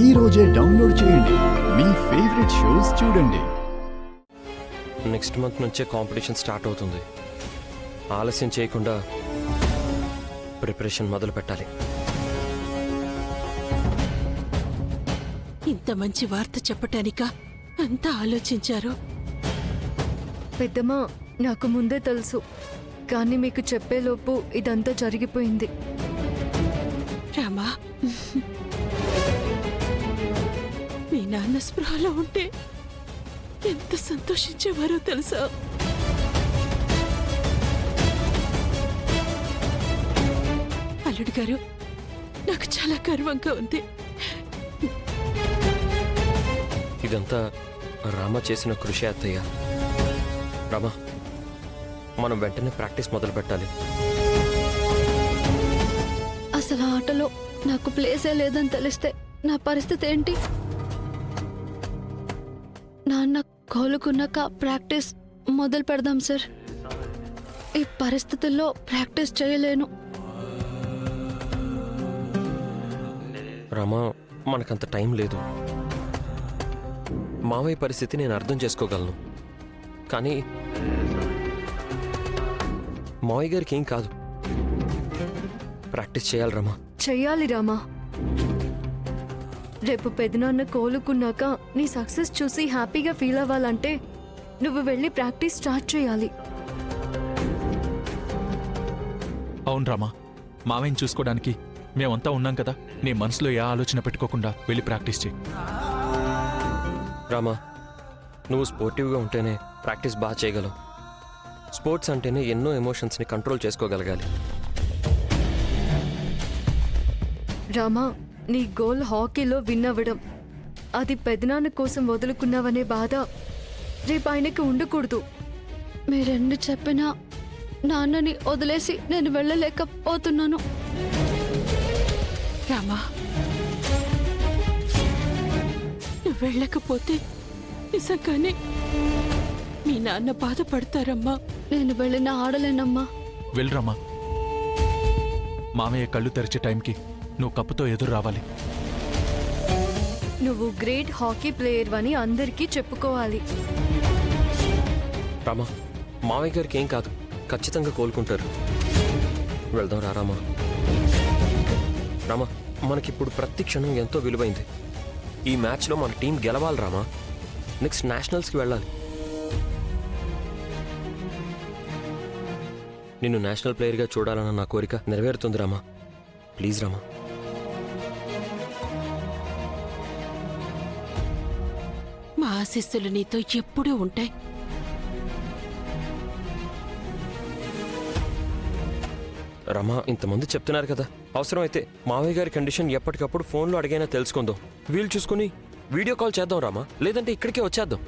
ఈ రోజే డౌన్లోడ్ చేయండి. మీ ఫేవరెట్ షోస్ చూడండి. నెక్స్ట్ మంత్ నుంచే కాంపిటీషన్ స్టార్ట్ అవుతుంది. ఆలస్యం చేయకుండా ప్రిపరేషన్ మొదలు పెట్టాలి. ఇంత మంచి వార్త చెప్పటానిక అంతా ఆలోచించారు. పెద్దమ్మా, నాకు ముందే తెలుసు, కానీ మీకు చెప్పేలోపు ఇదంతా జరిగిపోయింది. రామా, మీ నాన్న స్పృహలో ఉంటే ఎంత సంతోషించేవారో తెలుసా? అల్లుడు గారు, నాకు చాలా గర్వంగా ఉంది. ఇదంతా రామ చేసిన కృషి అత్తయ్య. రామ, మనం వెంటనే ప్రాక్టీస్ మొదలు పెట్టాలి. అసలు ఆటలో నాకు ప్లేసే లేదని తెలిస్తే నా పరిస్థితి ఏంటి? నాన్న కోలుకున్నాక ప్రాక్టీస్ మొదలు పెడదాం సార్. ఈ పరిస్థితుల్లో ప్రాక్టీస్ చేయలేను. రామ, మనకంత టైం లేదు. మావయ్య పరిస్థితి నేను అర్థం చేసుకోగలను, కానీ మావయ్య గారికి ఏం కాదు. ప్రాక్టీస్ చేయాలి రామా. చెయ్యాలి రామా. రేపు పెదనాన్న కోలుకున్నాక నీ సక్సెస్ చూసి హ్యాపీగా ఫీల్ అవ్వాలంటే నువ్వు వెళ్ళి ప్రాక్టీస్ స్టార్ట్ చేయాలి. అవును రామా, మావయ్యని చూసుకోవడానికి మేమంతా ఉన్నాం కదా. నీ మనసులో ఏ ఆలోచన పెట్టుకోకుండా వెళ్ళి ప్రాక్టీస్ చేయి. రామా, నువ్వు స్పోర్టివ్గా ఉంటేనే ప్రాక్టీస్ బాగా చేయగలవు. స్పోర్ట్స్ అంటేనే ఎన్నో ఎమోషన్స్ని కంట్రోల్ చేసుకోగలగాలి. రామా, నీ గోల్ హాకీలో విన్ అవ్వడం. అది పెదనాన్న కోసం వదులుకున్నావనే బాధ రేపు ఆయనకి ఉండకూడదు. మీరెందు చెప్పినా నాన్నని వదిలేసి నేను వెళ్ళలేకపోతున్నాను. రామా, నువ్వు వెళ్ళకపోతే నిజంగానే మీ నాన్న బాధపడతారమ్మా. నేను వెళ్ళినా ఆడలేనమ్మా. వెళ్ళరామా. మామయ్య కళ్ళు తెరిచే టైంకి నువ్వు కప్పుతో ఎదురు రావాలి. నువ్వు గ్రేట్ హాకీ ప్లేయర్ అని అందరికీ చెప్పుకోవాలి. రామా, మావయ్య గారికి ఏం కాదు, ఖచ్చితంగా కోలుకుంటారు. వెళ్దాం రా రామా. రామా, మనకిప్పుడు ప్రతి క్షణం ఎంతో విలువైంది. ఈ మ్యాచ్లో మన టీం గెలవాలి రామా. నెక్స్ట్ నేషనల్స్కి వెళ్ళాలి. నిన్ను నేషనల్ ప్లేయర్గా చూడాలన్న నా కోరిక నెరవేరుతుంది రామా. ప్లీజ్ రామా. మా ఆశీస్సులు నీతో ఎప్పుడూ ఉంటాయి. రమా, ఇంతమంది చెప్తున్నారు కదా, అవసరమైతే మావయ్య గారి కండిషన్ ఎప్పటికప్పుడు ఫోన్లో అడిగైనా తెలుసుకుందాం. వీలు చూసుకుని వీడియో కాల్ చేద్దాం రామా, లేదంటే ఇక్కడికే వచ్చేద్దాం.